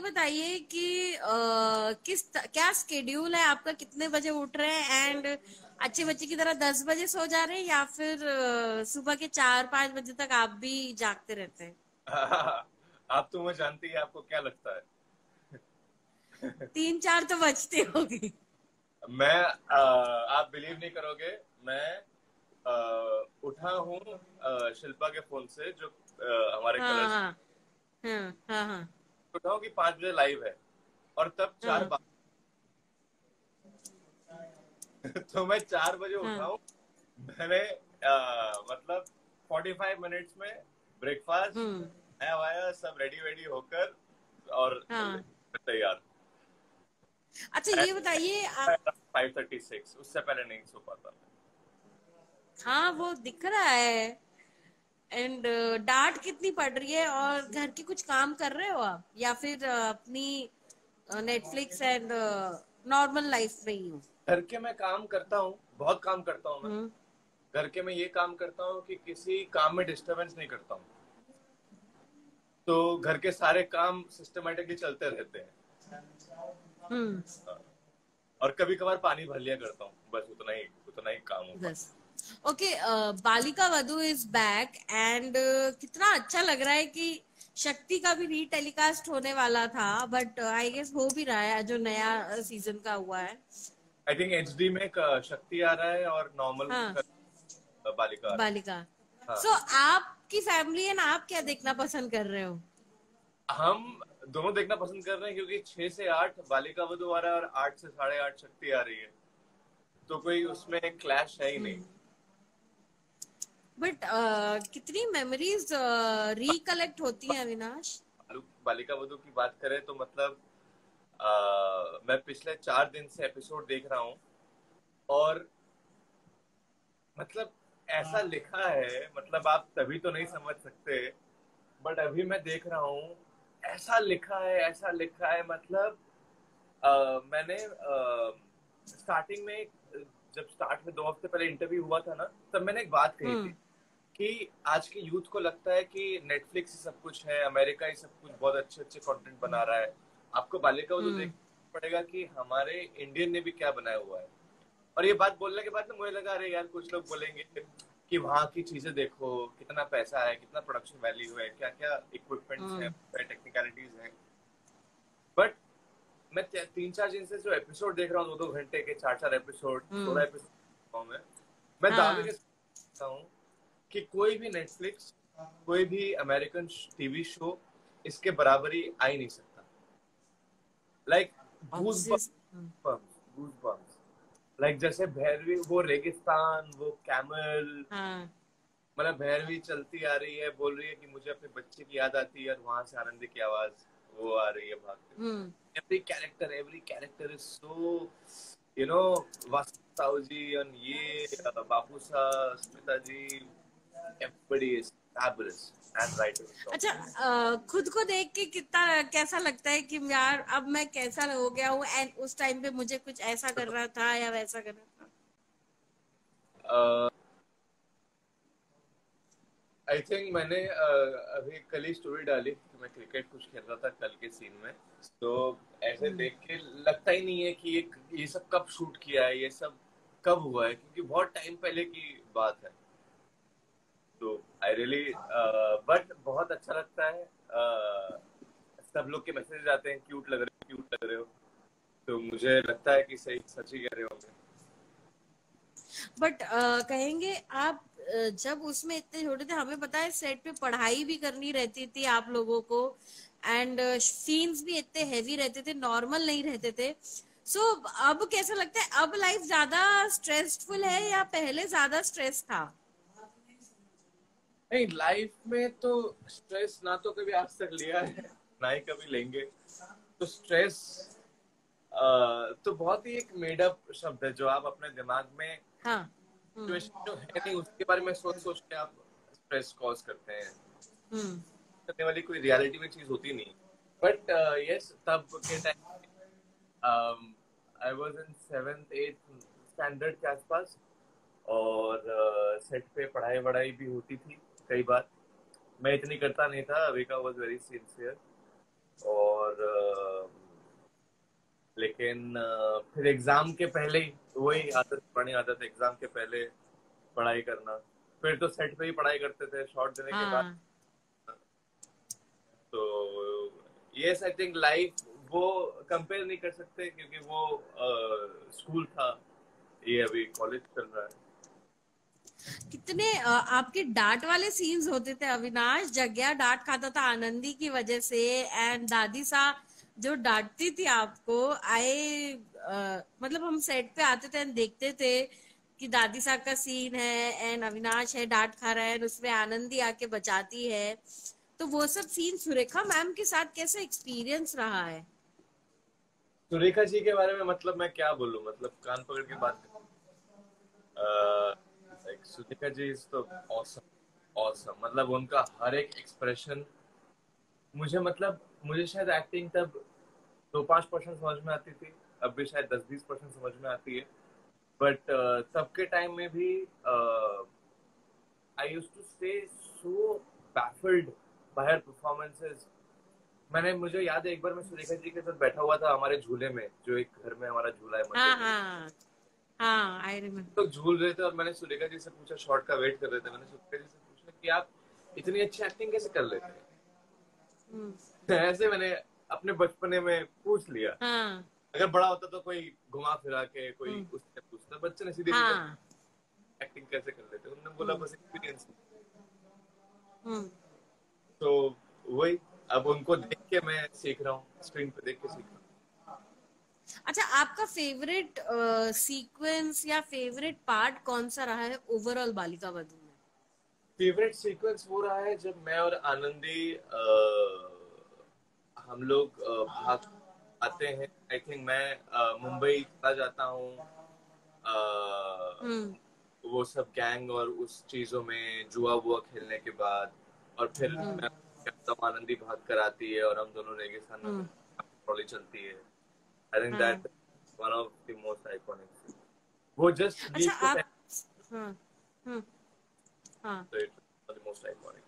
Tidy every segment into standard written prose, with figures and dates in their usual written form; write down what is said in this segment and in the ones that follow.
बताइए कि क्या स्केड्यूल है आपका, कितने बजे उठ रहे हैं एंड अच्छे बच्चे की तरह 10 बजे सो जा रहे हैं या फिर सुबह के 4-5 बजे तक आप भी जागते रहते हैं? आप तो मुझे जानती है, आपको क्या लगता है? 3-4 तो बजती होगी। मैं आप बिलीव नहीं करोगे। मैं उठा हूँ शिल्पा के फोन से, जो हमारे हाँ कलर्स। हाँ हाँ हाँ हाँ। उठा हूँ कि 5 बजे लाइव है, और तब चार हाँ बात। तो मैं 4 बजे उठा हाँ। हूँ। मैंने मतलब 45 मिनट्स में ब्रेकफास्ट हम्म। आया वाया सब रेडी वेडी होकर और हाँ। तैयार। अच्छा ये बताइए आप। 5:36, उससे पहले नहीं सो पाता। हाँ वो दिख रहा है। एंड डांट कितनी पड़ रही है, और घर के कुछ काम कर रहे हो आप या फिर अपनी नेटफ्लिक्स एंड नॉर्मल लाइफ में ही हो? घर के मैं काम करता हूँ, बहुत काम करता हूँ मैं। हम्म। घर के मैं ये काम करता हूँ कि किसी काम में डिस्टरबेंस नहीं करता हूँ, तो घर के सारे काम सिस्टमेटिकली चलते रहते हैं। हम्म। और कभी कभार पानी भर लिया करता हूँ, बस उतना ही काम हो बस। पाता okay. Balika Vadhu is back and कितना अच्छा लग रहा है कि शक्ति का भी रीटेलीकास्ट होने वाला था, बट आई गेस हो भी रहा है जो नया सीजन का हुआ है। है। आई थिंक एचडी में एक शक्ति आ रहा है और नॉर्मल हाँ। बालिका आ रहा बालिका। है। हाँ, सो आपकी फैमिली एंड आप क्या देखना पसंद कर रहे हो? हम दोनों देखना पसंद कर रहे हैं, क्योंकि 6 से 8 बालिका वधू आ रहा है और 8 से 8:30 शक्ति आ रही है, तो कोई उसमें क्लैश है ही नहीं। बट कितनी मेमोरीज रिकलेक्ट होती हैं अविनाश। बालिका वधू की बात करें तो मतलब मैं पिछले 4 दिन से एपिसोड देख रहा हूँ, और मतलब ऐसा लिखा है, मतलब आप तभी तो नहीं समझ सकते, बट अभी मैं देख रहा हूँ। ऐसा लिखा है मतलब मैंने स्टार्टिंग में, जब स्टार्ट में 2 हफ्ते पहले इंटरव्यू हुआ था ना, तब मैंने एक बात कही थी हम्म। कि आज के यूथ को लगता है कि नेटफ्लिक्स ही सब कुछ है, अमेरिका ही सब कुछ बहुत अच्छे अच्छे कंटेंट बना रहा है। आपको बालिका वधू हम्म। देखना पड़ेगा कि हमारे इंडियन ने भी क्या बनाया हुआ है। और ये बात बोलने के बाद ना मुझे लगा, अरे यार, कुछ लोग बोलेंगे कि वहाँ की चीजें देखो, कितना पैसा है, कितना प्रोडक्शन वैल्यू है, क्या क्या इक्विपमेंट्स हैं, हम्म। टेक्निकलिटीज हैं। बट मैं 3-4 दिन से जो एपिसोड देख रहा हूँ, 2-2 घंटे के, 4-4 एपिसोड, हम्म। 16 एपिसोड में, मैं दावे के हाँ। साथ कहता हूँ कि कोई भी नेटफ्लिक्स, कोई भी अमेरिकन टीवी शो इसके बराबरी आ ही नहीं सकता। Like goose obvious. Bumps, goosebumps. Like जैसे भैरवी, वो रेगिस्तान, वो कैमल, हाँ। मतलब भैरवी चलती आ रही है, बोल रही है कि मुझे अपने बच्चे की याद आती है, और वहां से आनंदी की आवाज वो आ रही है भागते हुए। Hmm. Every character is so, you know, Vastav ji, और ये बाबू सा, स्मिता जी, everybody is fabulous and writers top अच्छा, notch. खुद को देख के कितना कैसा लगता है कि यार अब मैं कैसा हो गया हूँ एंड उस टाइम पे मुझे कुछ ऐसा करना था या वैसा करना था? आई थिंक मैंने अभी कल ही स्टोरी डाली कि मैं क्रिकेट कुछ खेल रहा था कल के सीन में, तो ऐसे हम्म। देख के लगता ही नहीं है कि ये सब कब शूट किया है, ये सब कब हुआ है, क्योंकि बहुत टाइम पहले की बात है। तो आई रियली, बट बहुत अच्छा लगता है। सब लोग के मैसेज आते हैं, क्यूट लग रहे हो, क्यूट लग रहे हो, तो मुझे लगता है कि सही सच ही कह रहे होंगे। बट कहेंगे आप, जब उसमें इतने छोटे थे हमें पता है सेट पे पढ़ाई भी करनी रहती थी आप लोगों को, एंड सीन्स भी इतने हैवी रहते थे, नॉर्मल नहीं रहते थे। सो अब कैसा लगता है, अब लाइफ ज्यादा स्ट्रेसफुल है या पहले ज्यादा स्ट्रेस था? नहीं, लाइफ में तो स्ट्रेस ना तो कभी आज तक लिया है, ना ही कभी लेंगे। तो स्ट्रेस तो बहुत ही एक मेड अप शब्द है, जो आप अपने दिमाग में हाँ। हम्म। सिचुएशन जो है नहीं, उसके बारे में सोच सोच के आप स्ट्रेस कॉज करते हैं। हम्म। करने वाली कोई रियलिटी में चीज होती नहीं। बट यस, तब के time I was in 7th 8th standard के आसपास, और सेट पे पढ़ाई वढ़ाई भी होती थी कई बार। मैं इतनी करता नहीं था, अविका वॉज वेरी सिंसियर। और लेकिन फिर एग्जाम के पहले ही वही आदत, पुरानी आदत, एग्जाम के पहले पढ़ाई करना। फिर तो सेट पे ही पढ़ाई करते थे शॉट देने के बाद। हाँ। तो यस, आई थिंक लाइफ वो कंपेयर नहीं कर सकते क्योंकि वो स्कूल था, ये अभी कॉलेज चल रहा है। कितने आपके डांट वाले सीन्स होते थे अविनाश। जग्या डांट खाता था आनंदी की वजह से, एंड दादी सा जो डांटती थी आपको। मतलब हम सेट पे आते थे एंड देखते थे कि दादी साहब का सीन है एंड अविनाश है डांट खा रहा है, उसमें आनंदी आके बचाती है। तो वो सब सीन सुरेखा मैम के साथ कैसे एक्सपीरियंस रहा है? सुरेखा जी के बारे में मतलब मैं क्या बोलूं, मतलब कान पकड़ के बात सुरेखा जी इज तो ऑसम, ऑसम। मतलब उनका हर एक एक्सप्रेशन मुझे, मतलब मुझे शायद एक्टिंग तब 2-5% समझ में आती थी, अब भी शायद 10-20% समझ में आती है। बट तब के टाइम में भी I used to stay so baffled by her performances. मुझे याद है एक बार मैं सुरेखा जी के साथ बैठा हुआ था हमारे झूले में, जो एक घर में हमारा झूला है मंदिर हाँ में। हाँ हाँ, आई रिमेम्बर। तो झूल रहे थे और मैंने सुरेखा जी से पूछा, शॉर्ट का वेट कर रहे थे, मैंने सुरेखा जी से पूछा कि आप इतनी अच्छी एक्टिंग कैसे कर लेते हैं। ऐसे मैंने अपने बचपने में पूछ लिया। हाँ। अगर बड़ा होता तो कोई घुमा फिरा के कोई हम्म, उससे पूछता, बच्चे ने सीधे सीधे हाँ। एक्टिंग कैसे कर लेते, उन्होंने बोला हम्म, बस एक्सपीरियंस। हम्म। तो वही, अब उनको देख के मैं सीख रहा हूँ, स्क्रीन पे देख के सीख रहा हूँ। अच्छा, आपका फेवरेट सीक्वेंस या फेवरेट पार्ट कौन सा रहा है ओवरऑल बालिका वधू में? फेवरेट सीक्वेंस वो रहा है जब मैं और आनंदी हम लोग भाग आते हैं। आई थिंक मैं मुंबई चला जाता हूँ, हम्म, वो सब गैंग और उस चीजों में जुआ वुआ खेलने के बाद, और फिर हम्म, मैं तब आनंदी भाग कर आती है और हम दोनों रेगिस्तान में हम्म। ट्रॉली चलती है। आई थिंक हाँ। That one of the most iconic. वो जस्ट अच्छा लीक तो आप। हाँ। हम्म। हाँ। Most iconic.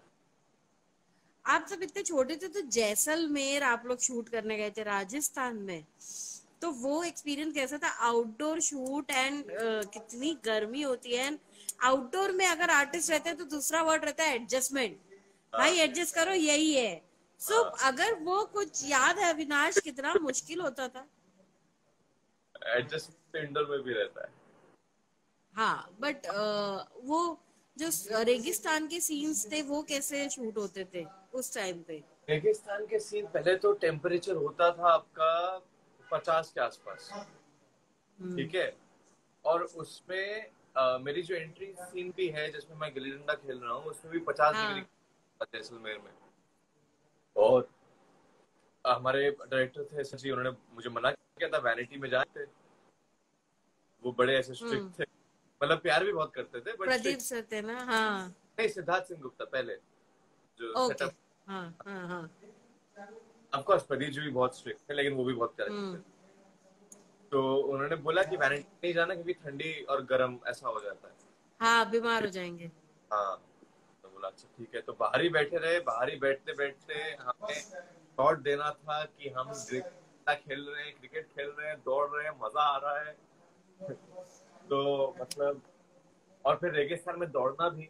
आप सब इतने छोटे थे तो जैसलमेर आप लोग शूट करने गए थे राजस्थान में। तो वो एक्सपीरियंस कैसा था, आउटडोर शूट एंड कितनी गर्मी होती है। आउटडोर में अगर आर्टिस्ट रहते हैं तो दूसरा वर्ड रहता है एडजस्टमेंट। हाँ भाई एडजस्ट करो, यही है। सो हाँ, अगर वो कुछ याद है अविनाश, कितना मुश्किल होता था। एडजस्टमेंट तो इंडोर में भी रहता है। हाँ बट वो जो रेगिस्तान के सीन्स थे वो कैसे शूट होते थे उस टाइम पे? रेगिस्तान के सीन पहले तो टेम्परेचर होता था आपका 50 के आसपास, हम्म। ठीक है। और उसमें मेरी जो एंट्री सीन भी है जिसमें मैं गिल्ली डंडा खेल रहा हूँ, उसमें भी 50 डिग्री हाँ। जैसलमेर में। और हमारे डायरेक्टर थे सची, उन्होंने मुझे मना किया था वैनिटी में जाते। वो बड़े ऐसे हम्म। स्ट्रिक्ट थे, मतलब प्यार भी बहुत करते थे बट प्रदीप स्ट्रिक्ट। सर थे ना? हाँ। नहीं, सिद्धार्थ सिंह गुप्ता पहले जो ओके। सेटअप। हाँ हाँ हाँ। ऑफ कोर्स प्रदीप जी भी बहुत स्ट्रिक्ट थे, लेकिन वो भी बहुत प्यार करते हम्म। थे। तो उन्होंने बोला कि वैनिटी नहीं जाना क्योंकि ठंडी और गर्म ऐसा हो जाता है। हाँ, बीमार हो जाएंगे। हाँ, तो बोला अच्छा ठीक है। तो बाहर ही बैठे रहे, बाहर ही बैठते बैठते हमें शॉट देना था कि हम खेल रहे हैं, क्रिकेट खेल रहे हैं, दौड़ रहे हैं, मजा आ रहा है। तो मतलब, और फिर रेगिस्तान में दौड़ना भी,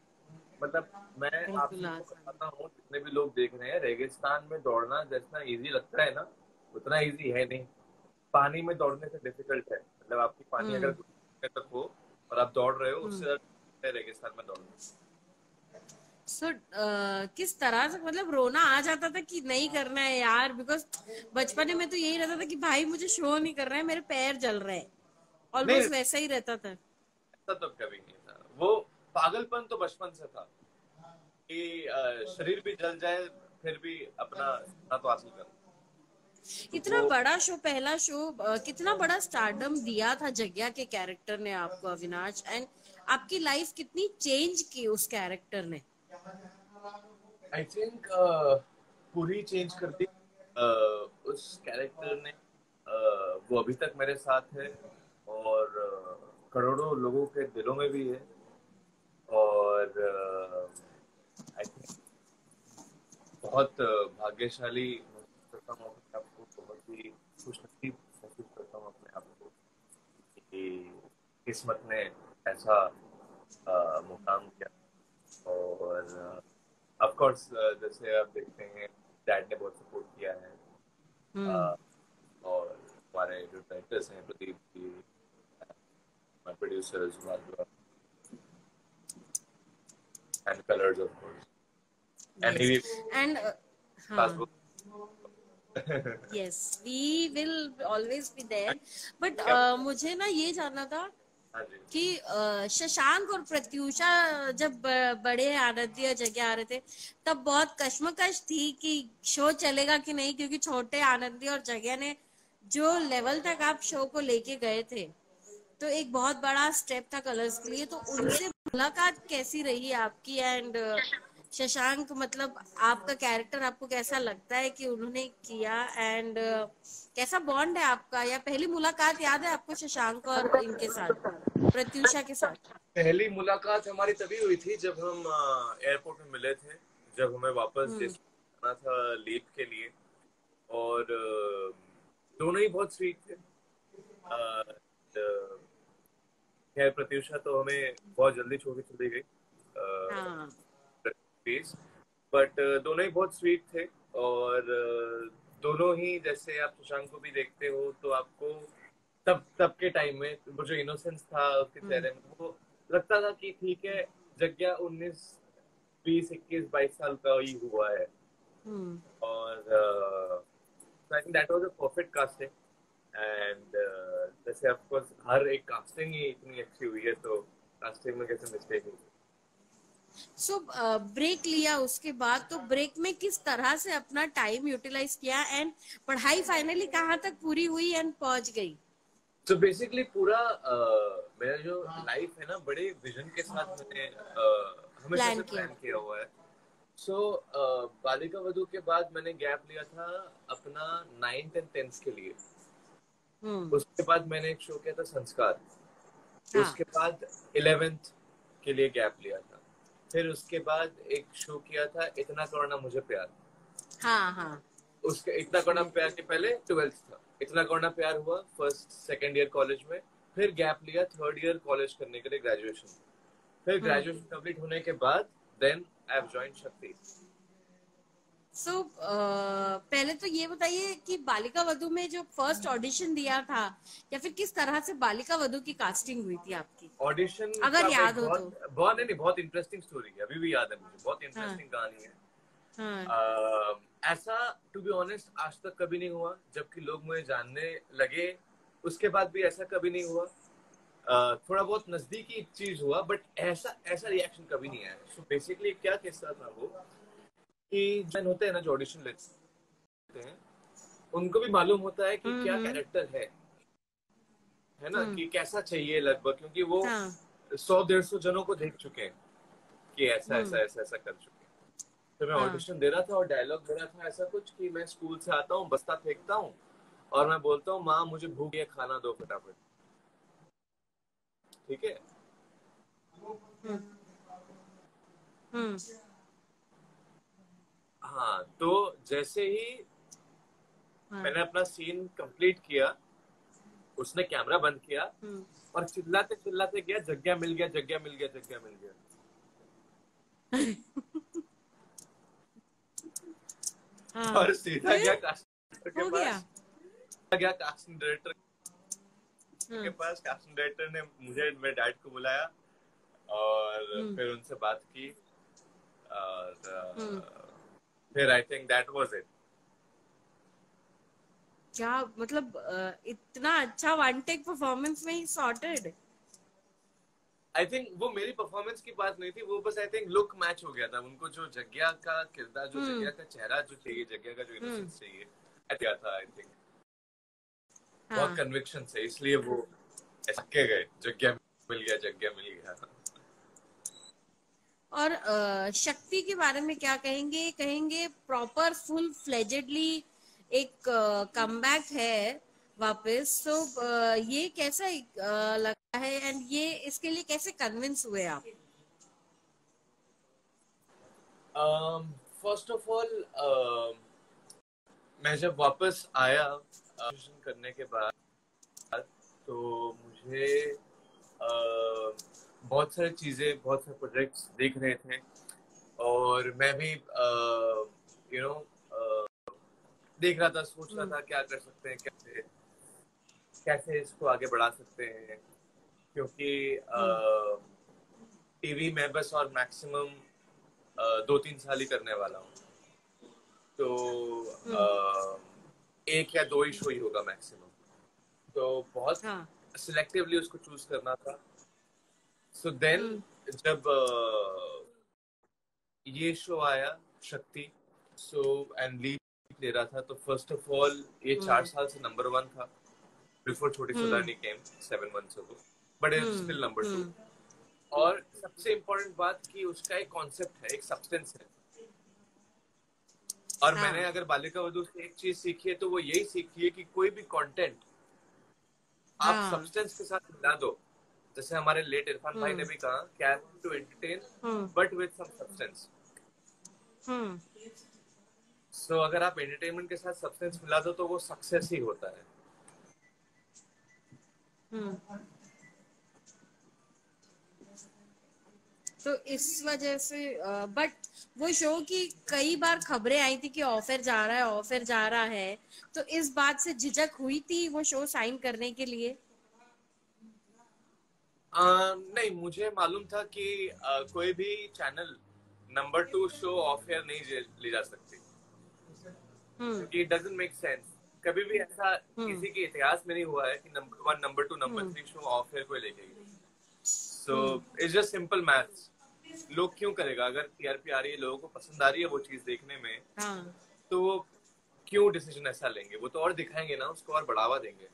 मतलब मैं आप बिल्कुल सबको आसान। बताता हूँ, जितने भी लोग देख रहे हैं, रेगिस्तान में दौड़ना जितना इजी लगता है ना, उतना इजी है नहीं। पानी में दौड़ने से डिफिकल्ट है, मतलब आपकी पानी अगर हम्म। घुटने तक हो और आप दौड़ रहे हो, उससे हम्म। ज्यादा रेगिस्तान में दौड़ना। सो किस तरह से, मतलब रोना आ जाता था कि नहीं करना है यार, बिकॉज बचपन में तो यही रहता था कि भाई मुझे शो नहीं कर रहा है, मेरे पैर जल रहे हैं। नहीं, ऑलमोस्ट वैसा ही रहता था। ऐसा तो कभी नहीं था। वो पागलपन तो बचपन से था कि शरीर भी जल जाए फिर भी अपना सपना तो हासिल करना। तो इतना वो बड़ा शो, पहला शो, कितना बड़ा स्टारडम दिया था जग्या के कैरेक्टर ने आपको अविनाश, एंड आपकी लाइफ कितनी चेंज की उस कैरेक्टर ने? आई थिंक पूरी चेंज कर दी उस कैरेक्टर ने। वो अभी तक मेरे साथ है और करोड़ों लोगों के दिलों में भी है। और आई थिंक बहुत भाग्यशाली, किस्मत ने ऐसा मुकाम किया। और ऑफ कोर्स जैसे आप देखते हैं डैड ने बहुत सपोर्ट किया है। हम्म। अ, और हमारे जो डायरेक्टर्स हैं Pradeep ji, producers and Colors of course and yes. ही एंड हाँ, passbook. Yes, we will always be there. But क्या? मुझे ना ये जानना था हाँ जी। कि शशांक और प्रत्यूषा जब बड़े आनंदी और जगह आ रहे थे, तब बहुत कश्मकश थी कि शो चलेगा कि नहीं, क्योंकि छोटे आनंदी और जगह ने जो लेवल तक आप शो को लेके गए थे, तो एक बहुत बड़ा स्टेप था कलर्स के लिए। तो उनसे मुलाकात कैसी रही आपकी? एंड शशांक, मतलब आपका कैरेक्टर आपको कैसा लगता है कि उन्होंने किया? एंड कैसा बॉन्ड है आपका, या पहली मुलाकात याद है आपको शशांक और इनके साथ, प्रत्युषा के साथ? पहली मुलाकात हमारी तभी हुई थी जब हम एयरपोर्ट में मिले थे, जब हमें वापस हम्म। देश आना था लीव के लिए। और दोनों ही बहुत स्वीट थे। खैर प्रत्युषा तो हमें बहुत जल्दी छोड़ के चली गई हाँ। फेस। बट दोनों ही बहुत स्वीट थे। और दोनों ही, जैसे आप सुशांत को भी देखते हो तो आपको तब तब के टाइम में वो जो इनोसेंस था उसके हम्म। चेहरे में, वो लगता था कि ठीक है, जग्या 19 20 21 22 साल का ही हुआ है। हम्म। और I think that was a perfect casting. And जैसे ऑफ कोर्स हर एक कास्टिंग ही इतनी अच्छी हुई है, तो कास्टिंग में कैसे मिस्टेक हुई। सो ब्रेक लिया उसके बाद, तो ब्रेक में किस तरह से अपना टाइम यूटिलाइज किया? एंड पढ़ाई फाइनली कहाँ तक पूरी हुई एंड पहुंच गई? तो बेसिकली पूरा मेरा जो लाइफ है ना, बड़े विजन के साथ मैंने हमेशा से प्लान किया। प्लान किया हुआ है। सो बालिका वधू के बाद मैंने गैप लिया था अपना 9th and 10th के लिए। हम्म। उसके बाद मैंने एक शो किया था संस्कार। हाँ। उसके बाद 11th के लिए गैप लिया था। फिर उसके बाद एक शो किया था इतना करना मुझे प्यार। हाँ। हाँ। उसके इतना करना प्यार के पहले 12th था। इतना करना प्यार हुआ फर्स्ट सेकेंड ईयर कॉलेज में। फिर गैप लिया थर्ड ईयर कॉलेज करने के लिए, ग्रेजुएशन। फिर हम्म। ग्रेजुएशन कंप्लीट होने के बाद देन आई हैव जॉइंड शक्ति। सो पहले तो ये बताइए कि बालिका वधू में जो फर्स्ट ऑडिशन दिया था, या फिर किस तरह से बालिका वधू की कास्टिंग हुई थी आपकी, ऑडिशन अगर का भाई याद हो तो? बहुत बहुत नहीं, बहुत इंटरेस्टिंग स्टोरी है, अभी भी याद है मुझे, बहुत हाँ। इंटरेस्टिंग कहानी है। हाँ। ऐसा टू बी ऑनेस्ट आज तक कभी नहीं हुआ, जबकि लोग मुझे जानने लगे उसके बाद भी ऐसा कभी नहीं हुआ। थोड़ा बहुत नजदीकी चीज हुआ, बट ऐसा ऐसा रिएक्शन कभी नहीं आया। सो बेसिकली क्या किस्सा था वो, कि जन होते हैं ना जो ऑडिशन लेते हैं, उनको भी मालूम होता है कि क्या हम्म। कैरेक्टर है ना, हम्म। कि कैसा चाहिए लगभग, क्योंकि वो हाँ। 100 150 जनों को देख चुके हैं कि ऐसा हम्म। ऐसा ऐसा ऐसा कर चुके हैं। तो मैं हाँ। ऑडिशन दे रहा था और डायलॉग दे रहा था ऐसा कुछ कि मैं स्कूल से आता हूँ, बस्ता फेंकता हूँ और मैं बोलता हूँ माँ मुझे भूख है, खाना दो फटाफट। ठीक है। हम्म। हम्म। हाँ, तो जैसे ही हाँ। मैंने अपना सीन कंप्लीट किया, उसने कैमरा बंद किया हम्म। और चिल्लाते चिल्लाते गया, जग्या मिल गया, जग्या मिल गया, जग्या मिल गया। हाँ। और सीधा फिर गया कास्टिंग के हो गया। पास, गया कास्टिंग डायरेक्टर के हाँ। पास। कास्टिंग डायरेक्टर ने मुझे, मेरे डैड को बुलाया और हम्म। फिर उनसे बात की। और हम्म। फिर I think that was it. क्या मतलब, इतना अच्छा वन टेक परफॉर्मेंस में ही सॉर्टेड? आई थिंक वो मेरी परफॉर्मेंस की बात नहीं थी, वो बस आई थिंक लुक मैच हो गया था उनको, जो जग्या का किरदार, जो हम्म। जग्या का चेहरा जो चाहिए, जग्या का जो हम्म। इनोसेंस चाहिए, ऐसा था आई थिंक। बहुत हाँ। कन्विक्शन से, इसलिए वो ऐसे के गए, जग्या मिल गया, जग्या मिल गया। और शक्ति के बारे में क्या कहेंगे? कहेंगे प्रॉपर फुल फ्लेजेडली एक कमबैक है वापस, तो ये कैसा लगा है? एंड ये इसके लिए कैसे कन्विंस हुए आप? फर्स्ट ऑफ ऑल मैं जब वापस आया ऑडिशन करने के बाद, तो मुझे बहुत सारी चीजें, बहुत सारे प्रोजेक्ट्स देख रहे थे, और मैं भी यू नो देख रहा था, सोच रहा था क्या कर सकते हैं, कैसे कैसे इसको आगे बढ़ा सकते हैं, क्योंकि टीवी में बस और मैक्सिमम 2-3 साल ही करने वाला हूँ, तो एक या दो ही शो ही होगा मैक्सिमम, तो बहुत हाँ। सिलेक्टिवली उसको चूज करना था। सो देन जब ये शो आया शक्ति, सो एंड लीड ले रहा था, तो फर्स्ट ऑफ ऑल ये 4 साल से नंबर 1 था बिफोर छोटी सुधारनी केम 7 months ago, but it is still number 2। और सबसे इम्पोर्टेंट बात कि उसका एक कॉन्सेप्ट है, एक सब्सटेंस है, और मैंने अगर बालिका वधू से एक चीज सीखी है तो वो यही सीखी है कि कोई भी कंटेंट आप सब्सटेंस के साथ मिला दो, जैसे हमारे लेट इरफान भाई ने भी कहा कि I want to entertain but with some substance. So अगर आप एंटरटेनमेंट के साथ सब्सटेंस मिला दो तो वो सक्सेस ही होता है। तो इस वजह से बट वो शो की कई बार खबरें आई थी कि ऑफर जा रहा है, ऑफर जा रहा है, तो इस बात से झिझक हुई थी वो शो साइन करने के लिए? नहीं, मुझे मालूम था कि कोई भी channel number 2 show off air नहीं ले जा सकती, क्योंकि इट डजंट मेक सेंस। कभी भी ऐसा किसी के इतिहास में नहीं हुआ है कि number 1, number 2, number 3 show off air कोई लेके गई। So it's just simple maths. लोग क्यों करेगा? अगर टीआरपी आ रही है, लोगों को पसंद आ रही है वो चीज देखने में, तो वो क्यों डिसीजन ऐसा लेंगे? वो तो और दिखाएंगे ना, उसको और बढ़ावा देंगे।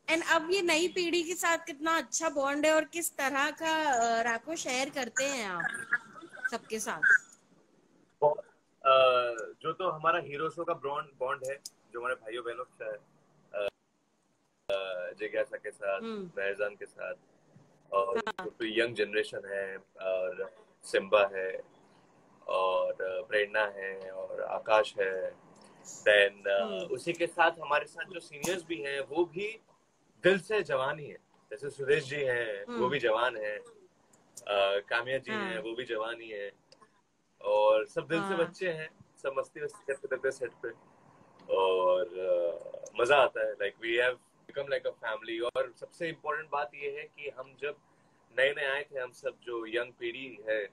एंड अब ये नई पीढ़ी के साथ कितना अच्छा बॉन्ड है, और किस तरह का राको शेयर करते हैं आप सबके साथ? जो तो हमारा हीरो शो का बॉन्ड है, जो हमारे भाइयों बहनों के साथ, जिज्ञासा के साथ, महजान के साथ, और जो तो यंग जनरेशन है, और सिम्बा है, और प्रेरणा है, और आकाश है, देन उसी के साथ हमारे साथ जो सीनियर्स भी हैं वो भी दिल से जवान ही है। जैसे सुरेश जी हैं, वो भी जवान हैं, कामिया जी हैं, वो भी जवान ही है, और सब दिल से बच्चे हैं, सब मस्ती वस्ती करते रहते सेट पे, और मजा आता है। Like we have become like a family. और सबसे इम्पोर्टेंट बात ये है कि हम जब नए नए आए थे, हम सब जो यंग पीढ़ी है,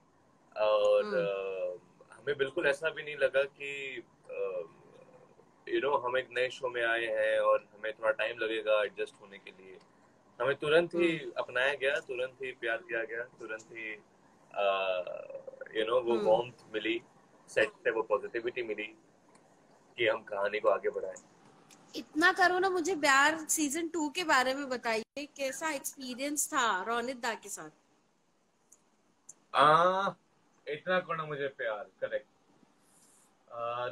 और हमें बिल्कुल ऐसा भी नहीं लगा कि हम एक नए शो में आए हैं और हमें थोड़ा टाइम लगेगा एडजस्ट होने के लिए। हमें तुरंत ही अपनाया गया, तुरंत ही प्यार दिया गया, तुरंत ही वो वार्मथ मिली सेट पे, वो पॉजिटिविटी मिली कि हम कहानी को आगे बढ़ाएं। इतना करो ना, मुझे प्यार सीजन 2 के बारे में बताइए, कैसा एक्सपीरियंस था रोनित दा के साथ? इतना करो ना मुझे प्यार, करेक्ट।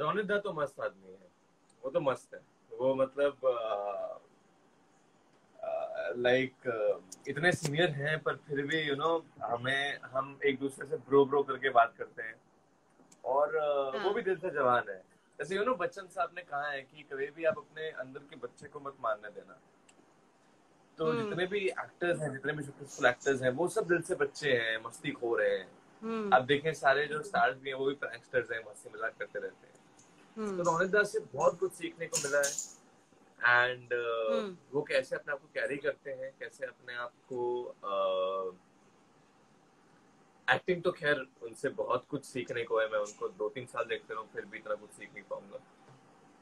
रोनित दा तो मस्त आदमी है, वो तो मस्त है। वो मतलब इतने सीनियर हैं पर फिर भी हम एक दूसरे से ब्रो ब्रो करके बात करते हैं, और वो भी दिल से जवान है। जैसे बच्चन साहब ने कहा है कि कभी भी आप अपने अंदर के बच्चे को मत मारने देना। तो जितने भी एक्टर्स हैं, जितने भी सक्सेसफुल एक्टर्स हैं, वो सब दिल से बच्चे हैं, मस्ती खो रहे हैं। अब देखें, सारे जो स्टार्स भी हैं वो भी प्रैंकस्टर्स हैं, मस्ती मजाक करते रहते हैं। तो रोनित दास से बहुत कुछ सीखने को मिला है। एंड वो कैसे अपने आप को कैरी करते हैं, कैसे अपने आप को एक्टिंग तो खैर उनसे बहुत कुछ सीखने को है। मैं उनको 2-3 साल देखते रहूं फिर भी इतना कुछ सीख नहीं पाऊंगा,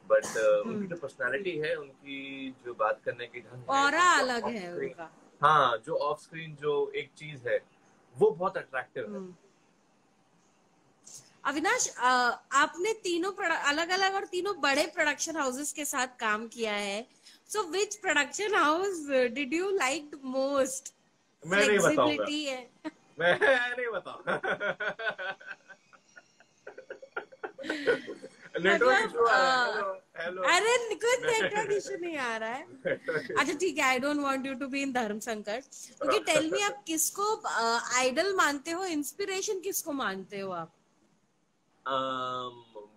बट उनकी जो पर्सनालिटी है, उनकी जो बात करने की ढंग है, ऑरा उनका अलग ऑफ है स्क्रीन, उनका। हाँ, जो ऑफ स्क्रीन जो एक चीज है वो बहुत अट्रैक्टिव है। अविनाश, आपने तीनों अलग अलग और तीनों बड़े प्रोडक्शन हाउसेस के साथ काम किया है, so which production house did you like most? मैं नहीं बताऊंगा, फ्लेक्सिबिलिटी है। मैं नहीं बताऊंगा। नेटवर्क मतलब इशू आ रहा है। Hello hello. अरे कुछ नेटवर्क इशू नहीं आ रहा है। अच्छा ठीक है, I don't want you to be in dharm sankat. Okay, tell me, आप किसको आइडल मानते हो, इंस्पिरेशन किसको मानते हो आप?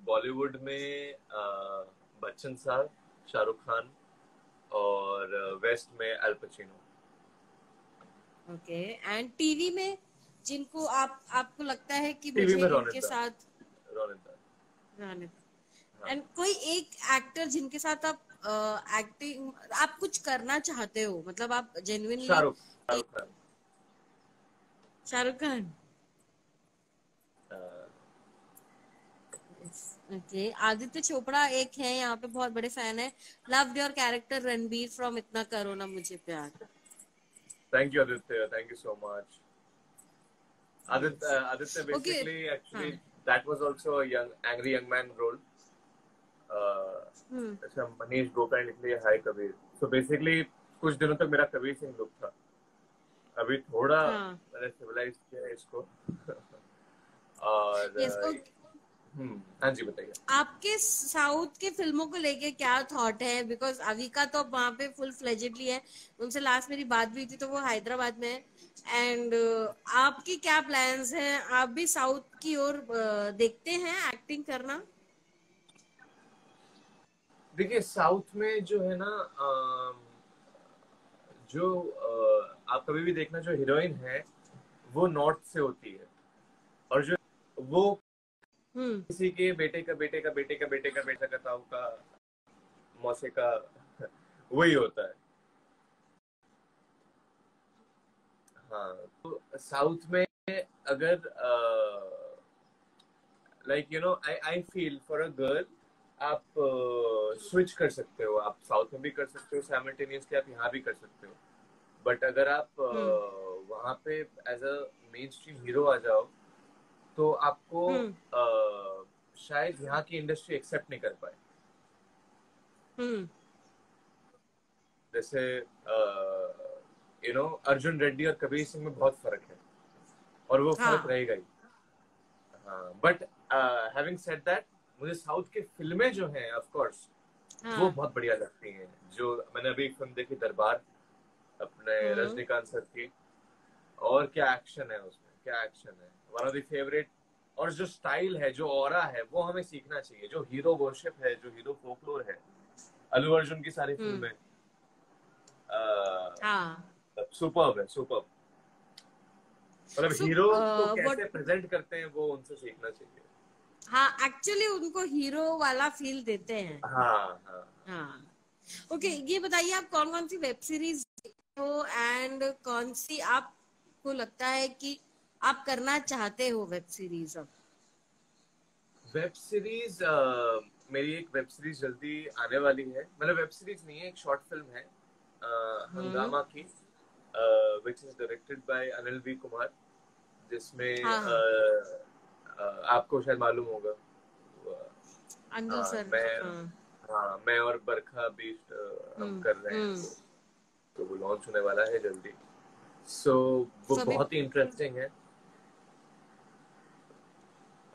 बॉलीवुड में बच्चन साहब, शाहरुख खान, और वेस्ट में अल पचिनो। ओके, एंड टीवी में जिनको आपको लगता है कि टीवी मुझे में इनके रोनित साथ रोनित रहने, हाँ। एंड कोई एक एक्टर जिनके साथ आप एक्टिंग आप कुछ करना चाहते हो, मतलब आप जेन्युइनली। शाहरुख खान। शाहरुख खान। अ, ओके, आदित्य चोपड़ा एक है यहाँ पे, बहुत बड़े फैन है। Love your character Ranbir from इतना करो ना मुझे प्यार। Thank you Aditya, thank you so much. Yes. Aditya okay. basically हाँ। actually that was also a angry young man role. हम्म। अच्छा मनीष गोपा ने लिख लिया हाय कबीर। So basically कुछ दिनों तक मेरा कबीर सिंह लुक था, अभी थोड़ा हाँ। मैंने सिविलाइज किया है इसको। और यस। हाँ जी बताइए। आपके साउथ के फिल्मों को लेके क्या थॉट है? बिकॉज अविका तो वहां पे फुल फ्लेजेडली है, उनसे लास्ट मेरी बात भी हुई थी तो वो हैदराबाद में है। एंड आपके क्या प्लान्स हैं? आप भी साउथ की ओर देखते हैं एक्टिंग करना? देखिए साउथ में जो है ना जो आप कभी भी देखना जो हीरोइन है वो नॉर्थ से होती है, और जो वो हम्म। किसी के बेटे का बेटे का बेटे का बेटे का बेटा का ताऊ का मौसे का वही होता है। हाँ तो साउथ में अगर like you know I I feel for a girl आप स्विच कर सकते हो, आप साउथ में भी कर सकते हो साइमल्टेनियसली, आप यहाँ भी कर सकते हो। बट अगर आप हम्म। वहाँ पे as a mainstream hero आ जाओ तो आपको हम्म। शायद यहाँ की इंडस्ट्री एक्सेप्ट नहीं कर पाए। हम्म। जैसे यू नो अर्जुन रेड्डी और कबीर सिंह में बहुत फर्क है, और वो फर्क हाँ। रहेगा ही। हाँ बट हैविंग सेड दैट मुझे साउथ की फिल्में जो हैं ऑफ कोर्स वो हाँ। बहुत बढ़िया लगती हैं। जो मैंने अभी एक फिल्म देखी दरबार, अपने हम्म। रजनीकांत सर की, और क्या एक्शन है उसमें, क्या एक्शन है, वन ऑफ द फेवरेट। और जो स्टाइल है जो ऑरा है वो हमें सीखना चाहिए, जो हीरो वर्शिप है, जो हीरो फोकलोर है, अल्लू अर्जुन की सारी हम्म। फिल्में हाँ। सुपर्ब है, सुपर्ब। मतलब सो हीरो को व्हाट। कैसे प्रेजेंट करते हैं वो उनसे सीखना चाहिए। हाँ, एक्चुअली उनको हीरो वाला फील देते हैं। हाँ हाँ। हाँ। ओके, ये बताइए आप कौन कौन सी वेब सीरीज देखते हो, एंड कौन सी आपको लगता है कि आप करना चाहते हो वेब सीरीज अब? वेब सीरीज मेरी एक वेब सीरीज जल्दी आने वाली है, मतलब वेब सीरीज नहीं है, एक शॉर्ट फिल्म है हम्म। हंगामा की, which is directed by Anil V Kumar, जिसमें हाँ हाँ। आपको शायद मालूम होगा। अंजू हाँ सर। मैं, हाँ। हाँ मैं और बरखा भी हम कर रहे हैं, हम्म। तो वो लॉन्च होने वाला है जल्दी। सो वो सो अभी, बहुत ही इंटरेस्टिंग है।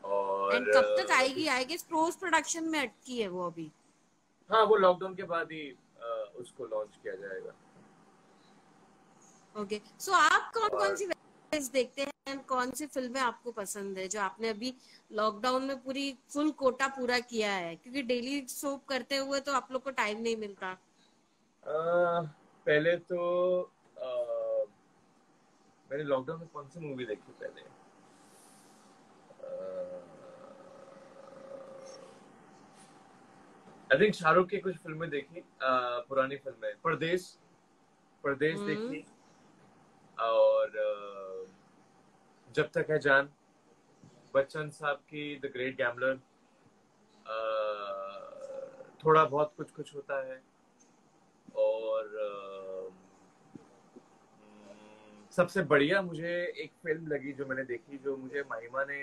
और एंड कब तक अभी आएगी? आई गेस पोस्ट प्रोडक्शन में अटकी है वो अभी। हाँ वो लॉकडाउन के बाद ही उसको लॉन्च किया जाएगा। ओके, सो आप कौन कौन और सी वेब सीरीज देखते हैं, एंड कौन सी फिल्में आपको पसंद है जो आपने अभी लॉकडाउन में पूरी फुल कोटा पूरा किया है? क्योंकि डेली सोप करते हुए तो आप लोग को टाइम नहीं मिलता। पहले तो मैंने लॉकडाउन में कौन सी मूवी देखी पहले, आई थिंक शाहरुख की कुछ फिल्में देखी, पुरानी फिल्में, परदेश, परदेश हम्म। देखी, और जब तक है जान, बच्चन साहब की द ग्रेट गैम्बलर, थोड़ा बहुत कुछ कुछ होता है, और सबसे बढ़िया मुझे एक फिल्म लगी जो मैंने देखी, जो मुझे महिमा ने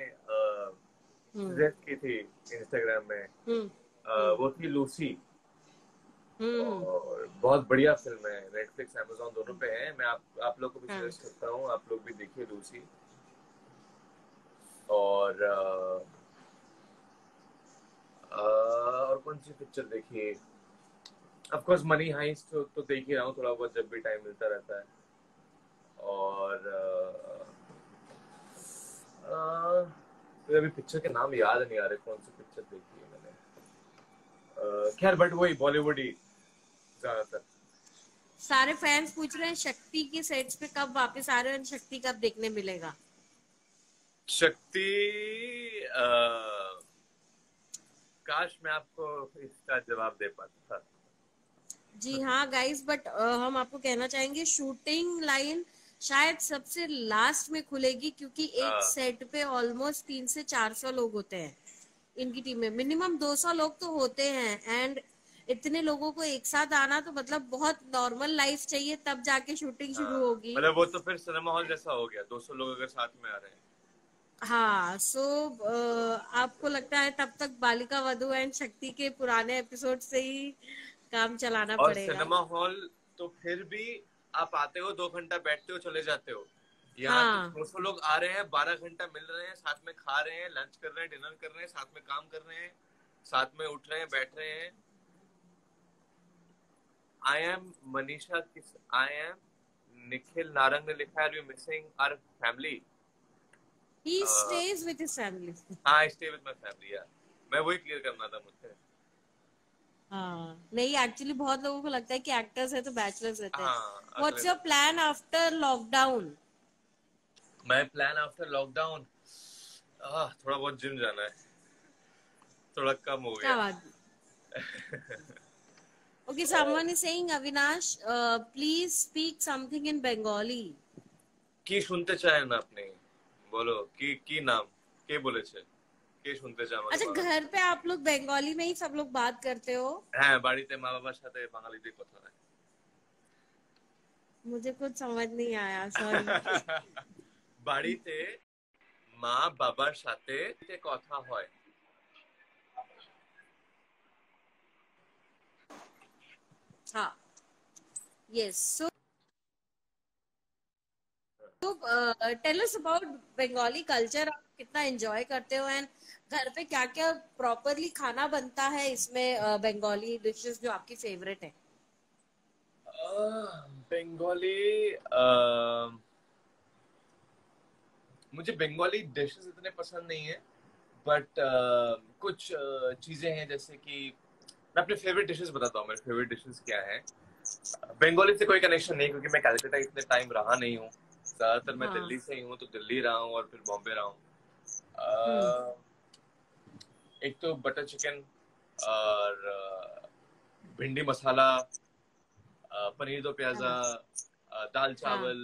हम्म। सजेस्ट की थी इंस्टाग्राम में, हम्म। हम्म। वो थी लूसी। हम्म। और बहुत बढ़िया फिल्म है, नेटफ्लिक्स अमेजोन दोनों पे है, मैं आप लोग को भी हाँ। सजेस्ट करता हूँ, आप लोग भी देखिए लूसी। और और कौन सी पिक्चर देखी, ऑफ कोर्स मनी हाइस्ट तो देख ही रहा हूँ थोड़ा बहुत, जब भी टाइम मिलता रहता है। और तो अभी पिक्चर के नाम याद नहीं आ रहे कौन सी पिक्चर देखी है मैंने, खैर बट वही बॉलीवुड ही ज्यादातर। सारे फैंस पूछ रहे हैं शक्ति के सेट्स पे कब वापस आ रहे हैं, शक्ति कब देखने मिलेगा। शक्ति काश मैं आपको इसका जवाब दे पाता। जी हाँ गाइस, बट हम आपको कहना चाहेंगे शूटिंग लाइन शायद सबसे लास्ट में खुलेगी, क्योंकि एक हाँ सेट पे ऑलमोस्ट 300 से 400 लोग होते हैं। इनकी टीम में मिनिमम 200 लोग तो होते हैं, एंड इतने लोगों को एक साथ आना तो मतलब बहुत नॉर्मल लाइफ चाहिए, तब जाके शूटिंग शुरू हाँ, होगी। मतलब वो तो फिर सिनेमा हॉल जैसा हो गया, 200 लोग अगर साथ में आ रहे हैं। हाँ, सो आपको लगता है तब तक बालिका वधू एंड शक्ति के पुराने एपिसोड से ही काम चलाना और पड़ेगा। सिनेमा हॉल तो फिर भी आप आते हो 2 घंटा बैठते हो चले जाते हो। यहाँ तो हाँ 200 लोग आ रहे हैं, 12 घंटा मिल रहे हैं, साथ में खा रहे हैं, लंच कर रहे हैं, डिनर कर रहे हैं, साथ में काम कर रहे हैं, साथ में उठ रहे हैं, बैठ रहे हैं। आई एम मनीषा किस आई एम निखिल नारंग ने लिखा है, you missing our family. He stays with his family. हाँ, I stay with my family यार, मैं वही क्लियर करना था मुझे। हाँ नहीं, एक्चुअली बहुत लोगों को लगता है कि एक्टर्स है तो बैचलर्स रहते हैं। हाँ, अगले व्हाट्स योर दिन प्लान आफ्टर लॉकडाउन? मैं प्लान आफ्टर लॉकडाउन, थोड़ा बहुत जिम जाना है, थोड़ा कम हो क्या गया। बात। Okay, someone is saying, Avinash, please speak something in Bengali. কি শুনতে চায় না আপনি? বলো কি নাম, কে বলেছে, কে শুনতে চায় আমাকে अच्छा, বাংলা? घर पे आप लोग बंगाली में ही सब लोग बात करते हो? হ্যাঁ, বাড়িতে মা বাবার সাথে বাঙালিতে কথা হয়। मुझे कुछ समझ नहीं आया, सॉरी। বাড়িতে মা বাবার সাথে কথা হয়। हाँ, yes. So tell us about Bengali culture. आप कितना एंजॉय करते हो, एंड घर पे क्या क्या प्रॉपरली खाना बनता है इसमें, बंगाली डिशेस जो आपकी फेवरेट है? बंगाली मुझे बंगाली डिशेस इतने पसंद नहीं है, बट कुछ चीजें हैं, जैसे कि मैं अपने फेवरेट डिशेस बताता हूँ। मेरे फेवरेट डिशेस क्या है। बंगाली से कोई कनेक्शन नहीं, क्योंकि मैं कलकत्ता इतने टाइम रहा नहीं हूँ। ज्यादातर मैं हाँ। दिल्ली से ही हूँ, तो दिल्ली रहा हूँ और फिर बॉम्बे रहा हूँ। हम्म। एक तो बटर चिकन, और भिंडी मसाला, पनीर दो प्याजा, हाँ। दाल हाँ। चावल,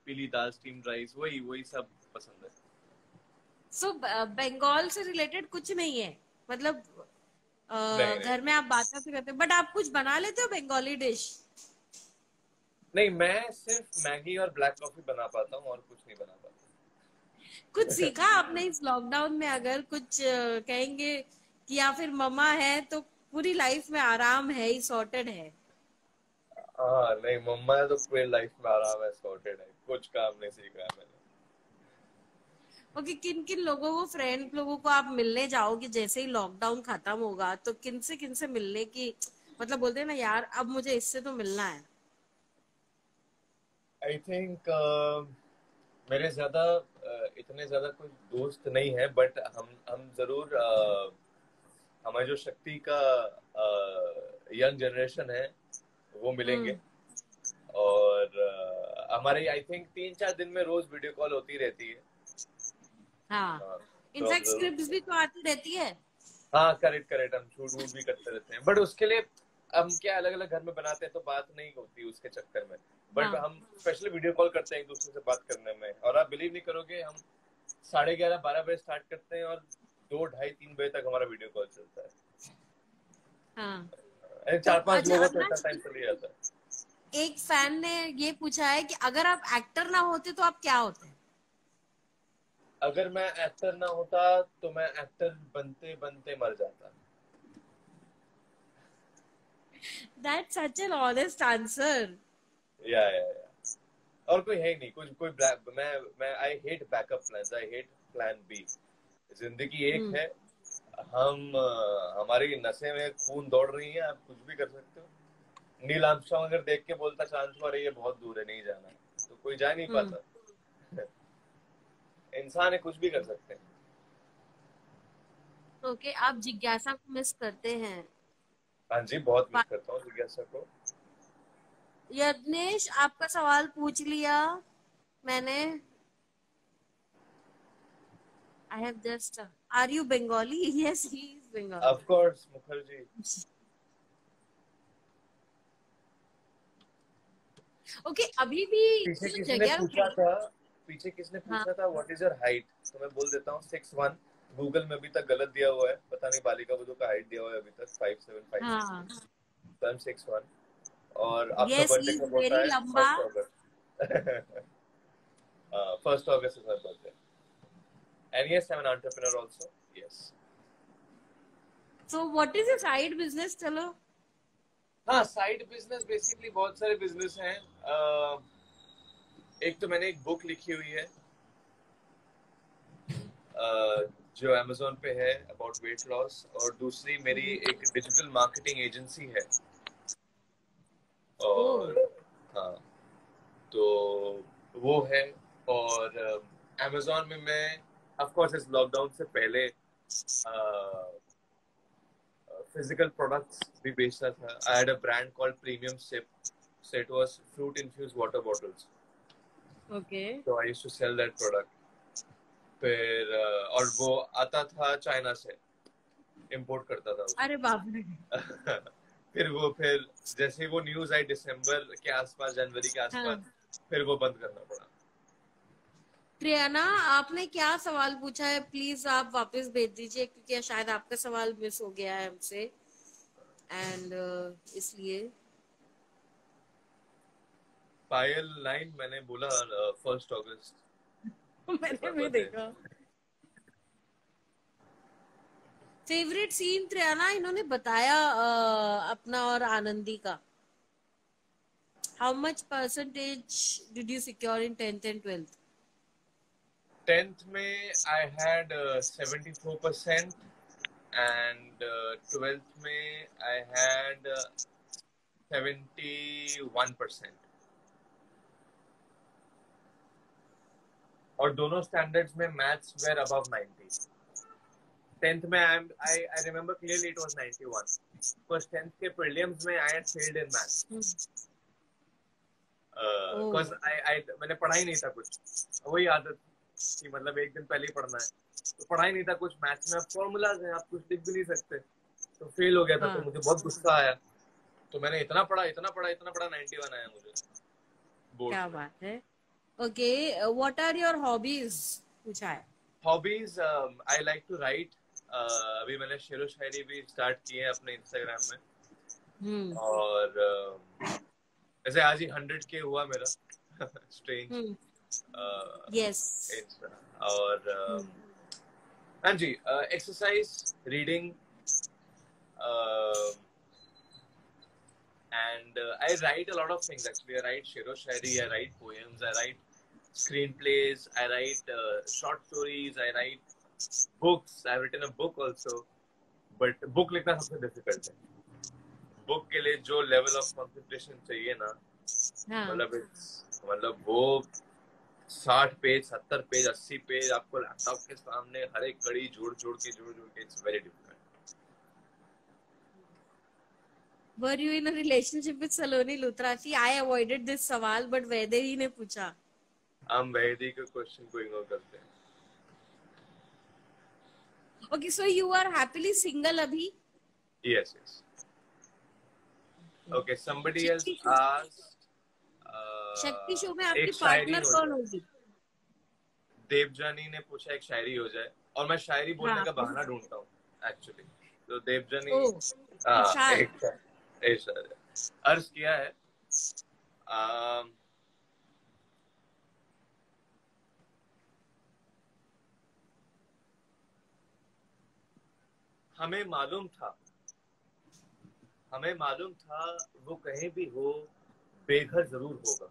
पीली दाल, स्टीम्ड राइस, वही वही सब पसंद है। सो बंगाल से रिलेटेड कुछ नहीं है, मतलब नहीं नहीं घर में आप बात तो करते हो, बट आप कुछ बना लेते हो बंगाली डिश? नहीं, मैं सिर्फ मैगी और ब्लैक कॉफी बना पाता हूँ, और कुछ नहीं बना पाता। कुछ सीखा आपने इस लॉकडाउन में? अगर कुछ कहेंगे कि या फिर मम्मा है तो पूरी लाइफ में आराम है ही, सॉर्टेड है? हाँ नहीं, मम्मा है तो पूरी लाइफ में आराम है, सॉर्टेड है, कुछ काम नहीं सीखा है मैंने। ओके, किन किन लोगों को, फ्रेंड लोगों को आप मिलने जाओगे जैसे ही लॉकडाउन खत्म होगा, तो किन से मिलने की, मतलब बोलते हैं ना यार अब मुझे इससे तो मिलना है? आई थिंक मेरे ज्यादा इतने ज्यादा कोई दोस्त नहीं है, बट हम जरूर हमारे जो शक्ति का यंग जनरेशन है वो मिलेंगे। हम्म। और हमारी आई थिंक 3-4 दिन में रोज वीडियो कॉल होती रहती है। हाँ, हाँ, तो हम इनफैक्ट जरूर स्क्रिप्ट्स भी तो आती रहती है। हाँ, करेक्ट करेक्ट, हम शूट वूट भी करते रहते हैं, बट उसके लिए हम क्या अलग अलग घर में बनाते हैं, तो बात नहीं होती उसके चक्कर में। बट हाँ। हम स्पेशली वीडियो कॉल करते हैं एक दूसरे से बात करने में, और आप बिलीव नहीं करोगे, हम 11:30-12 बजे स्टार्ट करते हैं, और 2, ढाई, 3 बजे तक हमारा वीडियो कॉल चलता है। हाँ। तो 4-5 अच्छा लोग हो तो इतना अविनाश, टाइम चल ही जाता है। एक फैन ने ये पूछा है कि अगर आप एक्टर ना होते तो आप क्या होते? अगर मैं एक्टर ना होता तो मैं एक्टर बनते बनते मर जाता। That's such an honest answer. या और कोई है ही नहीं, कुछ कोई मैं I hate backup plans, I hate plan B. जिंदगी एक हम्म। है, हमारी नसें में खून दौड़ रही है, आप कुछ भी कर सकते हो। नील आर्मस्ट्रांग अगर देख के बोलता चांद पर ये बहुत दूर है, नहीं जाना है, तो कोई जा नहीं हम्म। पाता। इंसान है, कुछ भी कर सकते हैं। ओके, आप जिज्ञासा को मिस करते हैं? हाँ जी, बहुत मिस करता हूँ जिज्ञासा को। यज्ञेश, आपका सवाल पूछ लिया मैंने। I have just. Are you Bengali? Yes, he is Bengali. Of course Mukherjee. Okay, अभी भी पीछे जो किसी ने जगह पूछा था, पीछे किसने हाँ पूछा था व्हाट इज योर हाइट, तो मैं बोल देता हूँ 6'1". गूगल में अभी तक गलत दिया हुआ है, पता नहीं बालिका बधू का हाइट दिया हुआ है अभी तक 5'7", 5'6". हाँ, तो आई एम 6'1", और आपका यस, ही बर्थडे इज कब होता वेरी है? लंबा। 1 अगस्त। 1 अगस्त is my birthday. And yes, I'm an entrepreneur also. Yes. So what is your side business? चलो। हाँ, साइड बिजनेस बेसिकली बहुत सारे बिजनेस हैं। एक तो मैंने एक बुक लिखी हुई है, जो अमेजोन पे है, अबाउट वेट लॉस, और दूसरी मेरी एक डिजिटल मार्केटिंग एजेंसी है। ओ, और हाँ, तो वो है। और अमेजोन में मैं ऑफ कोर्स इस लॉकडाउन से पहले फिजिकल प्रोडक्ट्स भी बेचता था। I had a brand called Premium Sip, so it was fruit infused water bottles, okay. so I used to sell that product। फिर और वो आता था चाइना से, इंपोर्ट करता था अरे बाप रे। उसको। फिर जैसे ही वो न्यूज आई दिसंबर के आसपास, जनवरी के हाँ, आसपास, फिर वो बंद करना पड़ा। त्रियाना, आपने क्या सवाल पूछा है? प्लीज आप वापस भेज दीजिए, क्योंकि शायद आपका सवाल मिस हो गया है हमसे, एंड इसलिए। पायल 9, मैंने बोला 1 अगस्त इज मैंने माय भी बर्थडे। देखा। फेवरेट सीन त्रियाना इन्होंने बताया अपना और आनंदी का। How much percentage did you secure in 10th and 12th? 10th में आई हैड 74%, एंड 12th में आई हैड 71%। और दोनों स्टैंडर्ड्स में मैथ्स वेर अबव 90। 10th में I remember clearly it was 91, because 10th के prelims में I had failed in maths, O, because I मैंने पढ़ा ही नहीं था कुछ। वही आदत कि मतलब एक दिन पहले ही पढ़ना है, तो पढ़ा ही नहीं था कुछ। मैथ्स में आप फॉर्मूलाज हैं, आप कुछ लिख भी नहीं सकते, तो फेल हो गया था। तो हाँ, मुझे बहुत गुस्सा आया, तो मैंने इतना पढ़ा, इतना पढ़ा, इतना पढ़ा, 91 आया मुझे बोर्ड्स क्या में। बात है। Okay, what are your hobbies पूछा है। Hobbies, I like to write. अभी मैंने शेरो शायरी भी स्टार्ट की है अपने इंस्टाग्राम में। हम्म। और जैसे आज ही 100 के हुआ मेरा। स्ट्रेंज। हम्म। यस। और हाँ जी, exercise, reading, and I write a lot of things actually. I write shero shairi, I write poems, I write screenplays, I write short stories, I write books. I've written a book also, but book लिखना सबसे difficult है। Book के लिए जो level of concentration चाहिए ना, हाँ, मतलब वो 60 पेज, 70 पेज, 80 पेज आपको लैपटॉप के सामने हर एक कड़ी जोड़ जोड़ के it's very difficult. Were you in a relationship with Saloni Luthra? See, I avoided this सवाल, बट वैदेही ने पूछा। हम वैदी के क्वेश्चन को इग्नोर करते हैं। Okay, so you are happily single अभी? Yes yes. Okay, somebody else Shakti show, asked, Shakti show में आपकी एक शायरी पार्टनर हो कौन जाए। होगी? देवजानी ने पूछा एक शायरी हो जाए, और मैं शायरी बोलने हाँ। का बहाना ढूंढता हूँ एक्चुअली। तो देवजानी, ओ, इरशाद। एक अर्ज किया है। अम, हमें मालूम था, हमें मालूम था, वो कहीं भी हो बेघर जरूर होगा।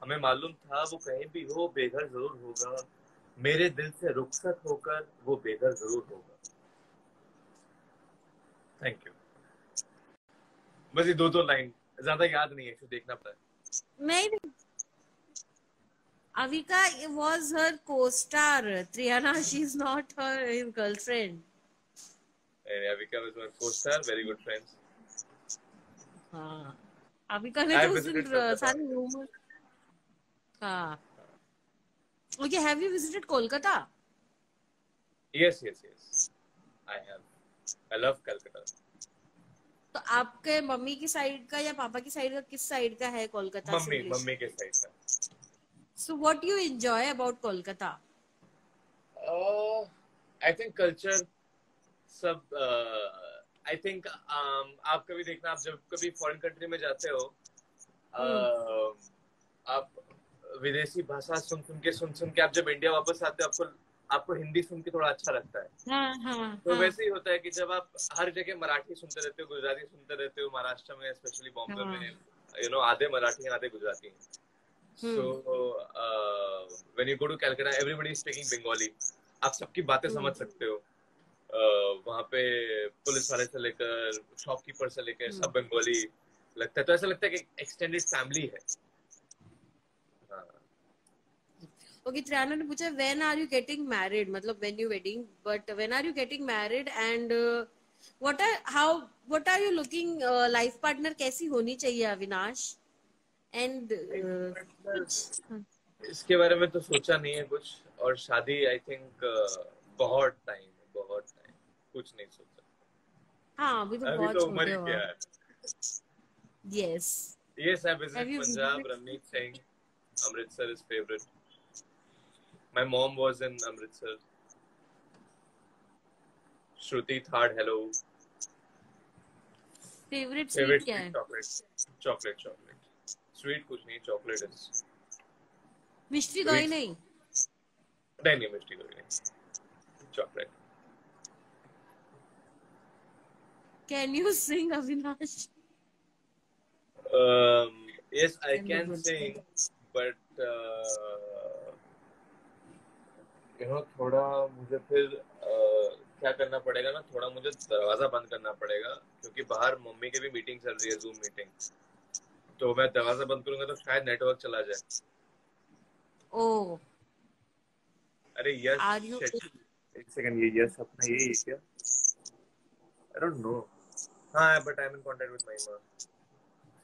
हमें मालूम था वो कहीं भी हो बेघर जरूर होगा, मेरे दिल से रुखसत होकर वो बेघर जरूर होगा। Thank you. बस ये दो लाइन, ज्यादा याद नहीं है, फिर देखना पड़ा है। नहीं, Avika was her co-star. Triana, she's not her his girlfriend. Avika was my co-star, very good friends. हाँ, अविका ने आई तो उस दिन विजिटेड कोलकाता। सारे रूमर्स। हाँ। Okay, have you visited Kolkata? Yes yes yes, I have. I love Calcutta. तो आपके मम्मी की साइड का या पापा की साइड का, किस साइड का है कोलकाता से मम्मी रिलेशन? मम्मी के साइड का। So what you enjoy about Kolkata? I think culture सब। आई थिंक आप कभी देखना, आप जब कभी फॉरेन कंट्री में जाते हो, हम्म। आप विदेशी भाषा सुन सुन के आप जब इंडिया वापस आते हो, आपको आपको हिंदी सुन के थोड़ा अच्छा लगता है। हाँ हाँ तो हाँ वैसे ही होता है कि जब आप हर जगह मराठी सुनते रहते हो, गुजराती सुनते रहते हो, महाराष्ट्र में स्पेशली बॉम्बे में, हाँ। आधे मराठी हैं आधे गुजराती हैं। So hmm when you go to Calcutta everybody is speaking Bengali. आप सबकी बातें हम्म समझ सकते हो। वहाँ पे पुलिस वाले से लेकर शॉपकीपर से लेकर हम्म। सब बंगाली लगता है, तो ऐसा लगता है कि एक्सटेंडेड फैमिली है। हाँ। ओके, त्रियाना ने पूछा when are you getting married, मतलब when you wedding, but when are you getting married and what are you looking life partner कैसी होनी चाहिए अविनाश? एंड कुछ हाँ। इसके बारे में तो सोचा नहीं है कुछ, और शादी आई थिंक बहुत टाइम है, बहुत टाइम, कुछ नहीं सोचा। हाँ, अभी तो अभी बहुत तो उम्र छोटे ही हो क्या आप। है। Yes. Yes, I have visited you Punjab, visited? Ranveer Singh. Amritsar is favorite. My mom was in Amritsar. Shruti Thad, hello. Favourite sweet Favorite क्या sweet है? chocolate. Chocolate, chocolate. Sweet कुछ नहीं, chocolate is मिष्टी दोई sweet. नहीं? नहीं नहीं, मिष्टी कोई नहीं, chocolate. Can you sing Avinash? Yes, I can can good. sing, but थोड़ा मुझे फिर क्या करना पड़ेगा ना, थोड़ा मुझे दरवाजा बंद करना पड़ेगा, क्योंकि बाहर मम्मी की भी मीटिंग चल रही है, जूम मीटिंग। तो मैं दरवाजा बंद करूंगा तो शायद नेटवर्क चला जाए। ओ। अरे यस। Are you? shit. एक सेकंड, ये यस अपना यही है क्या? I don't know. हाँ, but I am in contact with my मां।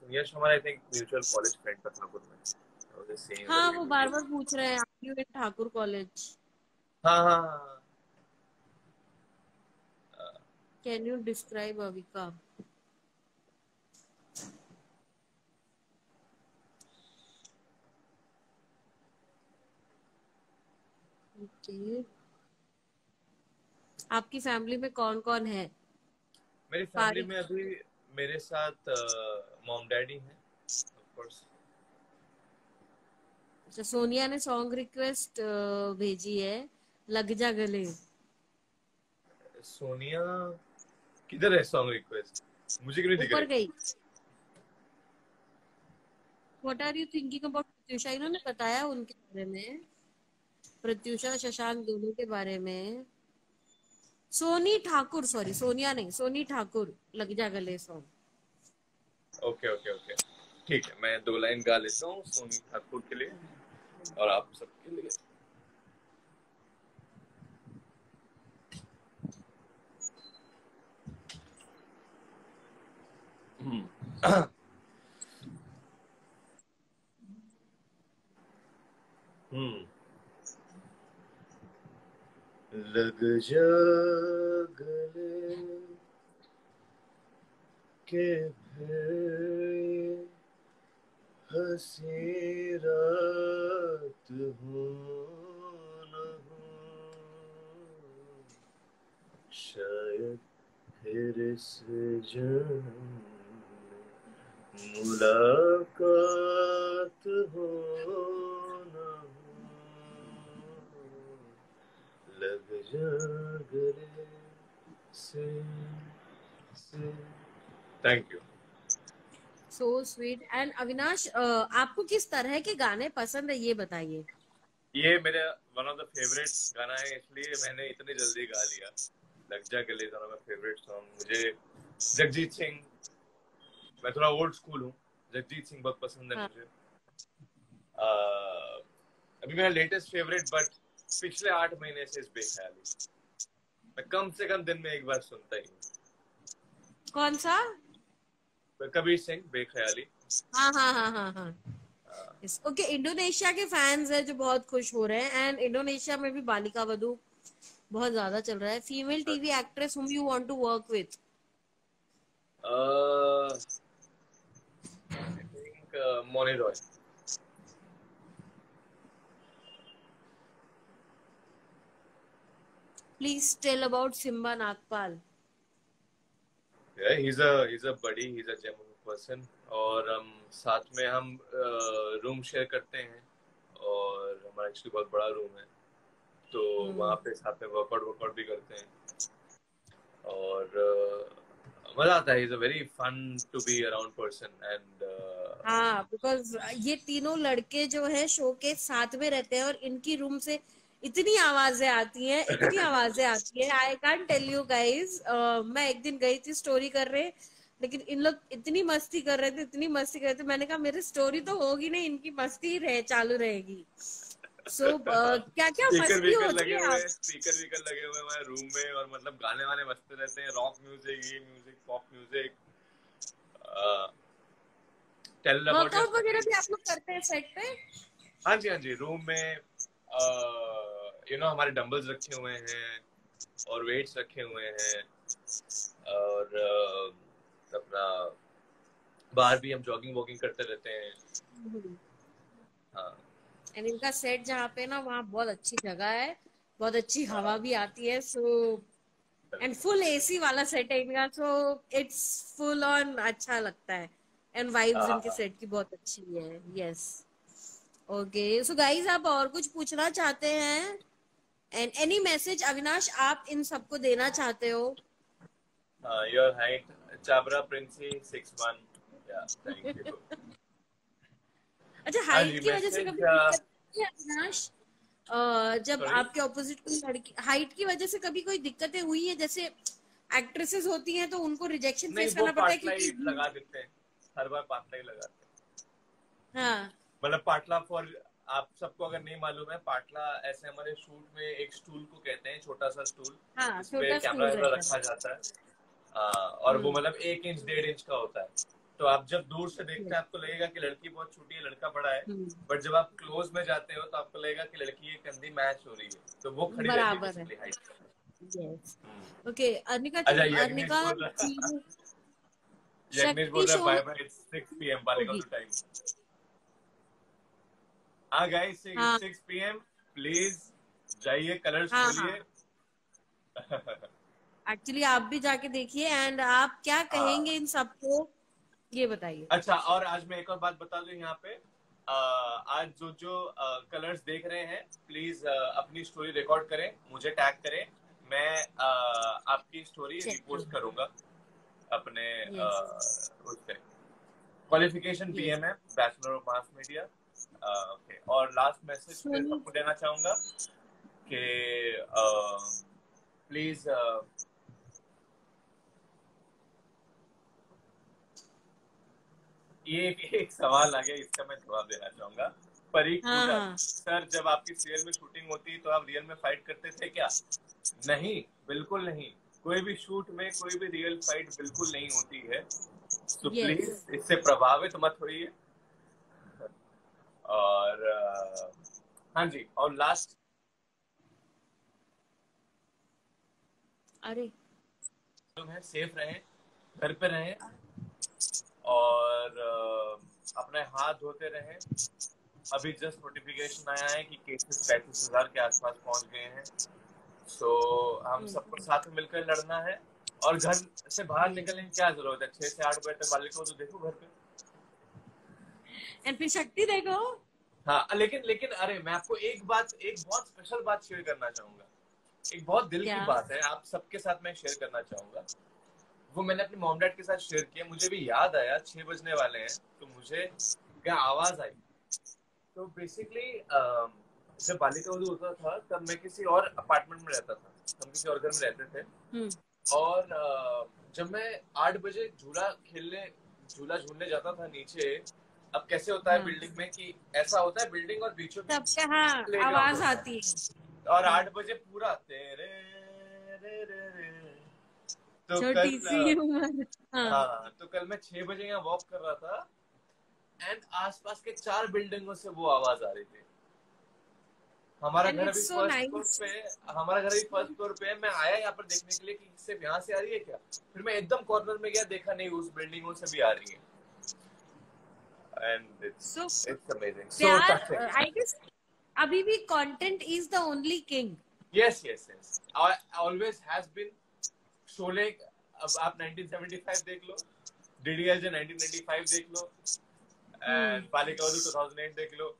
यश हमारा I think mutual college friend था ठाकुर में। I was just saying हाँ, whether we वो will बार be- बार पूछ रहे हैं are you in Thakur college? हाँ हाँ हाँ हाँ। Can you describe Avika? Okay. आपकी फैमिली में कौन कौन है? मेरी फैमिली पारी। में अभी मेरे साथ मॉम डैडी हैं, ऑफ कोर्स। अच्छा, सोनिया ने सॉन्ग रिक्वेस्ट भेजी है, लग जा गले। सोनिया किधर है सॉन्ग रिक्वेस्ट? मुझे क्यों नहीं दिख ऊपर रही? गई। What are you thinking about Pratyusha? इन्होंने बताया उनके बारे में, प्रत्युषा शशांक दोनों के बारे में। सोनी ठाकुर, सॉरी सोनिया नहीं, सोनी ठाकुर, लग जा गले सॉन्ग। ओके ओके ओके, ठीक है, मैं दो लाइन गा लेता हूँ सोनी ठाकुर के लिए और आप सबके लिए। हम्म। लग जा गले के फिर हंसी रात हो न हो, शायद फिर इस जन्म में मुलाकात हो न हो, लग जा गले से। Thank you. So sweet. And Avinash, आपको किस तरह के गाने पसंद है ये बताइए। ये मेरा वन ऑफ द फेवरेट गाना है, इसलिए मैंने इतनी जल्दी गा लिया। लग जा गले is one of my favourite song. मुझे जगजीत सिंह, मैं थोड़ा ओल्ड स्कूल हूँ, जगजीत सिंह बहुत पसंद है हाँ। मुझे। अभी मेरा लेटेस्ट फेवरेट, बट पिछले 8 महीने से इस बेख्याली, मैं कम से कम दिन में एक बार सुनता ही हूँ। कौन सा? कबीर सिंह बेख्याली, हाँ हाँ हाँ हाँ हाँ। ओके, इंडोनेशिया के फैंस है जो बहुत खुश हो रहे हैं, एंड इंडोनेशिया में भी बालिका वधू बहुत ज्यादा चल रहा है। Female TV actress whom you want to work with? I think Mouni Roy. Please tell about Simba Nagpal. he's a buddy, he's a genuine person। और हम साथ में हम रूम शेयर करते हैं, और हमारा एक्चुअली बहुत बड़ा रूम है, तो वहाँ पे साथ में वर्कआउट वर्कआउट भी करते हैं, और मजा आता है। Is a very fun to be around person and हाँ, बिकॉज ये तीनों लड़के जो है शो के साथ में रहते हैं, और इनकी रूम से इतनी आवाजें आती हैं, इतनी आवाजें आती हैं, I can't tell you guys. मैं एक दिन गई थी स्टोरी कर रहे, लेकिन इन लोग इतनी मस्ती कर रहे थे, इतनी मस्ती कर रहे थे, मैंने कहा मेरी स्टोरी तो होगी नहीं, इनकी मस्ती ही रहे चालू रहेगी। सो क्या क्या स्पीकर मस्ती वीकर होती लगे है हुए आप। हैं, स्पीकर वीकर लगे हुए हैं हमारे रूम में, और मतलब गाने वाने बजते रहते हैं, रॉक म्यूजिक, ये music, pop music. Tell about your workout वगैरह स्टोरी। भी आप लोग करते हैं सेट पे? हाँ जी, हाँ जी, रूम में हमारे डंबल्स रखे हुए हैं, और वेट्स रखे हुए हैं, और अपना बाहर भी हम जॉगिंग वॉगिंग करते रहते हैं। हाँ। एंड इनका सेट जहाँ पे ना, वहाँ बहुत अच्छी जगह है, बहुत अच्छी हवा हाँ, भी आती है। सो एंड बिल्कुल। फुल एसी वाला सेट है इनका, सो इट्स फुल ऑन अच्छा लगता है। एंड वाइब्स इनके हाँ, सेट की बहुत अच्छी है। यस। ओके, सो गाइज, आप और कुछ पूछना चाहते हैं? एंड एनी मैसेज अविनाश आप इन सबको देना चाहते हो? हाँ, योर हाइट चाबरा प्रिंसी 6'1"। या, थैंक यू। अच्छा, हाँ हाइट जी, की वजह से मैसेज। कभी दिक्कत हुई है अविनाश? जब सॉरी। आपके ऑपोजिट कोई लड़की, हाइट की वजह से कभी कोई दिक्कतें हुई है? जैसे एक्ट्रेसेस होती हैं तो उनको रिजेक्शन नहीं, फेस वो करना पड़ता है पाटला क्योंकि ही लगा देते हैं, हर बार पाटला ही लगाते हैं। हाँ मतलब पाटला फॉर, आप सबको अगर नहीं मालूम है, पाटला ऐसे हमारे शूट में एक स्टूल को कहते हैं, छोटा सा स्टूल, हाँ, जिसपे छोटा कैमरा स्टूल वैमरा रहता रखा है। जाता है। और वो मतलब 1 इंच 1.5 इंच का होता है। तो आप जब दूर से देखते Yes. हैं आपको लगेगा कि लड़की बहुत छोटी है, लड़का बड़ा है। हम्म, बट जब आप क्लोज में जाते हो तो आपको लगेगा कि लड़की की कंधी मैच हो रही है, तो वो खड़ी रहती है बराबर है। Basically height. Yes. Okay, Anika अच्छा, यज्ञेश अनिका बोल रहा है। यज्ञेश बोल शक्ति रहा है, शो में बाय बाय, इट्स 6 PM बालिका होगी। To time. हाँ गाइस, हाँ 6 PM, प्लीज जाइए, कलर्स हाँ हाँ, खोलिए। एक्चुअली आप भी जाके देखिए। एंड आप क्या कहेंगे हाँ। इन सबको, ये बताइए। अच्छा, और आज मैं एक और बात बता दूं यहाँ पे। आज जो जो कलर्स देख रहे हैं, प्लीज अपनी स्टोरी रिकॉर्ड करें, मुझे टैग करें। मैं आपकी स्टोरी चेक रिपोस्ट करो। करूंगा अपने यस। उस पे। Qualification yes. बीएम है, bachelor of mass media. Okay, और लास्ट मैसेज फिर सोनी। सबको देना चाहूंगा कि प्लीज, ये एक सवाल आ गया, इसका मैं जवाब देना चाहूंगा। परीक हाँ पूजा, हाँ। सर जब आपकी सीरियल में शूटिंग होती तो आप रियल में फाइट करते थे क्या? नहीं, बिल्कुल नहीं। कोई भी शूट में कोई भी रियल फाइट बिल्कुल नहीं होती है, तो यस। प्लीज इससे प्रभावित मत होइए। और हाँ जी, और लास्ट, अरे है सेफ रहें, घर पे रहें, और अपने हाथ धोते रहें। अभी जस्ट नोटिफिकेशन आया है कि केसेस 35,000 के आसपास पहुंच गए हैं। सो हम सबको साथ में मिलकर लड़ना है, और घर से बाहर निकलने की क्या जरूरत है, 6 से 8 बजे तक बालिका को तो देखो घर पे। एंड फिर शक्ति देखो। हाँ, लेकिन लेकिन अरे, मैं आपको एक बहुत स्पेशल बात शेयर करना चाहूंगा। एक बहुत दिल की क्या? बात है, आप सबके साथ मैं शेयर करना चाहूंगा। वो मैंने अपने मॉम डैड के साथ शेयर किया, मुझे भी याद आया, 6 बजने वाले हैं, तो मुझे क्या आवाज आई। तो बेसिकली जब बालिका वधू होता था तब मैं किसी और अपार्टमेंट में रहता था, हम किसी और घर में रहते थे। हम्म। और जब मैं 8 बजे झूला झूलने जाता था नीचे। अब कैसे होता है हाँ, बिल्डिंग में कि ऐसा होता है, बिल्डिंग और बीचों तब बीच क्या, हाँ, प्ले ग्राउंड आवाज होता आती है। है, और हाँ, 8 बजे पूरा तेरे रे रे रे। तो छोटी कल सी उम्र। हाँ। हाँ, तो कल मैं 6 बजे यहाँ वॉक कर रहा था, एंड आसपास के 4 बिल्डिंगों से वो आवाज आ रही थी। हमारा घर अभी फर्स्ट फ्लोर पे है। मैं आया यहाँ पर देखने के लिए कि सिर्फ यहाँ से आ रही है क्या, फिर मैं एकदम कॉर्नर में गया, देखा नहीं, उस बिल्डिंगों से भी आ रही है। And it's amazing, so touching. I guess अभी भी content is the only king. Yes yes yes, always has been. Sholay अब आप 1975 देख लो, डीडीएलजे 1995 देख लो, एंड बालिका वधू 2008 देख लो,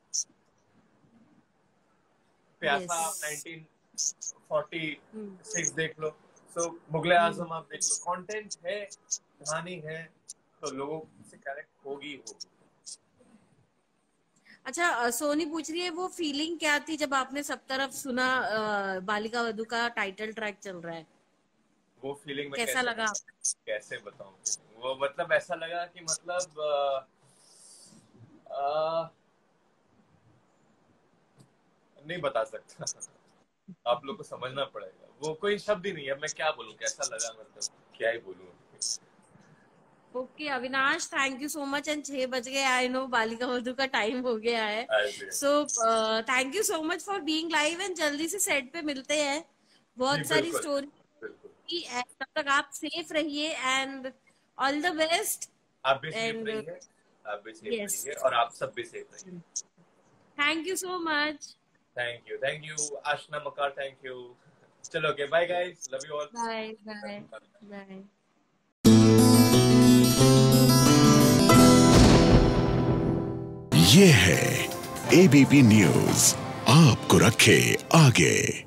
प्यासा आप 1946 देख लो, सो मुगले आजम आप देख लो। कंटेंट है, कहानी है, तो लोगों से कनेक्ट होगी। अच्छा, सोनी पूछ रही है वो फीलिंग क्या थी जब आपने सब तरफ सुना बालिका वधू का टाइटल ट्रैक चल रहा है? वो फीलिंग में कैसा लगा? कैसे बताऊं? वो मतलब ऐसा लगा कि मतलब नहीं बता सकता। आप लोग को समझना पड़ेगा, वो कोई शब्द ही नहीं है। मैं क्या बोलूं, कैसा लगा, मतलब क्या ही बोलूं। Okay Avinash, thank you so much. And 6 बज गए, आई नो बालिका वधू का टाइम हो गया है। So thank you so much for being live, and जल्दी से सेट पे मिलते हैं। बहुत सारी स्टोरी, तब तक आप सेफ रहिए एंड ऑल द बेस्ट। आप भी सेफ रहिए, आप भी सेफ रहिए, और आप सब भी सेफ रहिए। Thank you so much. Thank you Ashna Makar, thank you. चलो okay, bye guys, love you all. Bye bye bye. ये है एबीपी न्यूज, आपको रखे आगे।